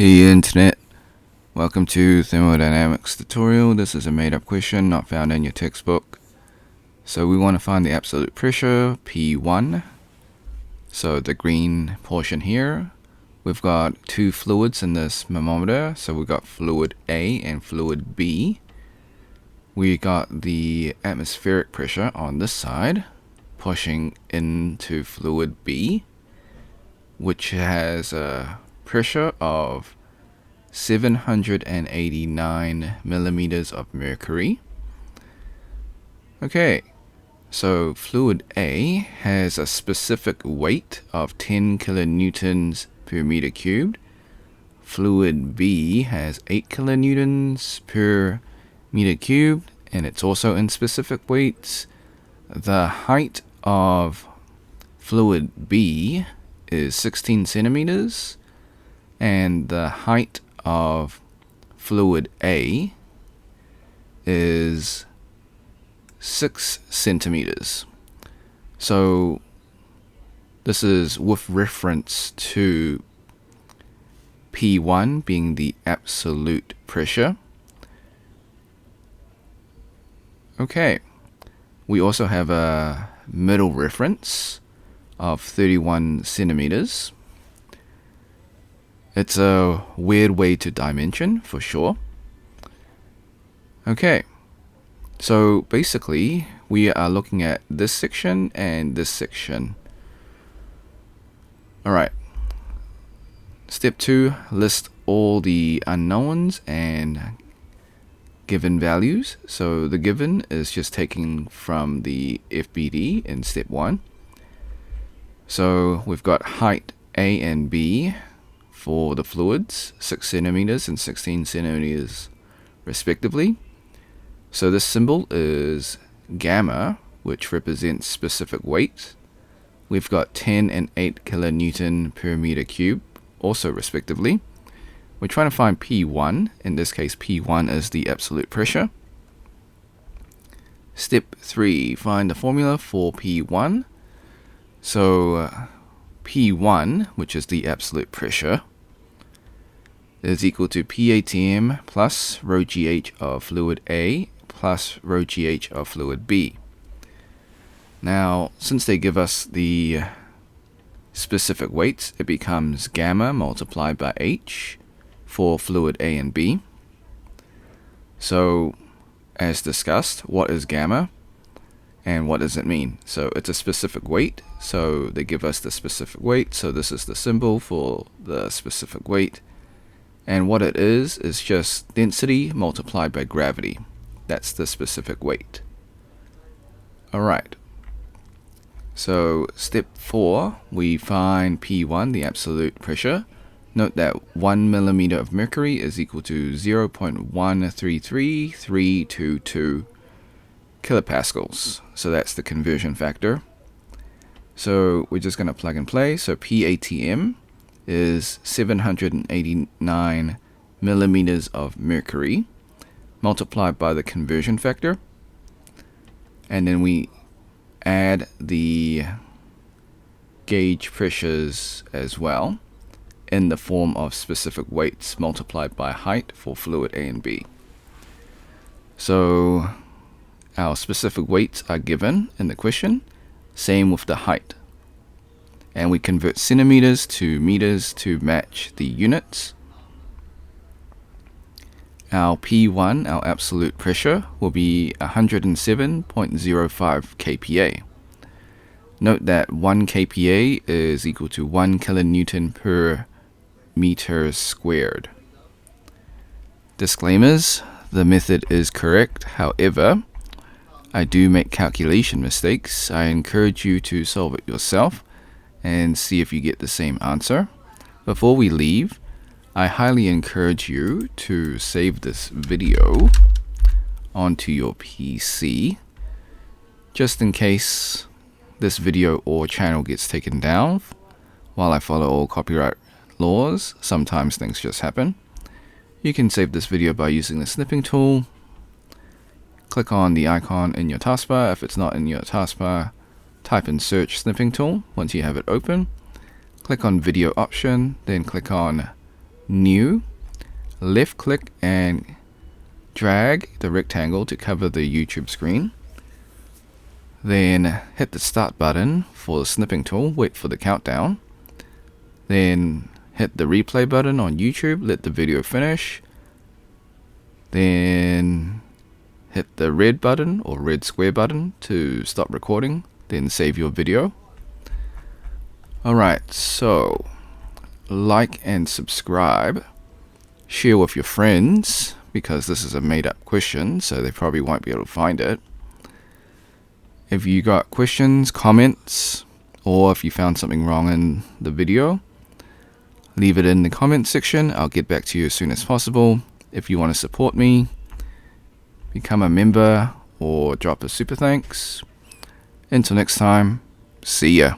Hey Internet, welcome to Thermodynamics tutorial. This is a made-up question not found in your textbook. So we want to find the absolute pressure, P1. So the green portion here. We've got two fluids in this manometer. So we've got fluid A and fluid B. We got the atmospheric pressure on this side, pushing into fluid B, which has a pressure of 789 millimeters of mercury. Okay, so fluid A has a specific weight of 10 kilonewtons per meter cubed. Fluid B has 8 kilonewtons per meter cubed, and it's also in specific weights. The height of fluid B is 16 centimeters, and the height of fluid A is 6 centimeters. So this is with reference to P1 being the absolute pressure. Okay, we also have a middle reference of 31 centimeters. It's a weird way to dimension for sure. Okay, so basically we are looking at this section and this section. Alright, step 2, list all the unknowns and given values. So the given is just taken from the FBD in step 1. So we've got height A and B for the fluids, 6 centimeters and 16 centimeters respectively. So this symbol is gamma, which represents specific weight. We've got 10 and 8 kilonewton per meter cube, also respectively. We're trying to find P1. In this case, P1 is the absolute pressure. Step 3, find the formula for P1. So P1, which is the absolute pressure, is equal to PATM plus rho GH of fluid A plus rho GH of fluid B. Now, since they give us the specific weights, it becomes gamma multiplied by H for fluid A and B. So, as discussed, what is gamma and what does it mean? So it's a specific weight, so they give us the specific weight, so this is the symbol for the specific weight. And what it is just density multiplied by gravity. That's the specific weight. Alright. So step 4, we find P1, the absolute pressure. Note that 1 millimeter of mercury is equal to 0.133322 kilopascals. So that's the conversion factor. So we're just going to plug and play. So PATM is 789 millimeters of mercury multiplied by the conversion factor, and then we add the gauge pressures as well in the form of specific weights multiplied by height for fluid A and B. So our specific weights are given in the question, same with the height. And we convert centimeters to meters to match the units. Our P1, our absolute pressure, will be 107.05 kPa. Note that 1 kPa is equal to 1 kilonewton per meter squared. Disclaimers, the method is correct, however, I do make calculation mistakes. I encourage you to solve it yourself and see if you get the same answer. Before we leave, I highly encourage you to save this video onto your PC, just in case this video or channel gets taken down. While I follow all copyright laws, sometimes things just happen. You can save this video by using the snipping tool. Click on the icon in your taskbar. If it's not in your taskbar, type in search snipping tool. Once you have it open, click on video option, then click on new, left click and drag the rectangle to cover the YouTube screen. Then hit the start button for the snipping tool, wait for the countdown. Then hit the replay button on YouTube, let the video finish. Then hit the red button or red square button to stop recording, then save your video. Alright, so like and subscribe, share with your friends, because this is a made up question, so they probably won't be able to find it. If you got questions, comments, or if you found something wrong in the video, leave it in the comment section. I'll get back to you as soon as possible. If you want to support me, become a member or drop a super thanks. Until next time, see ya.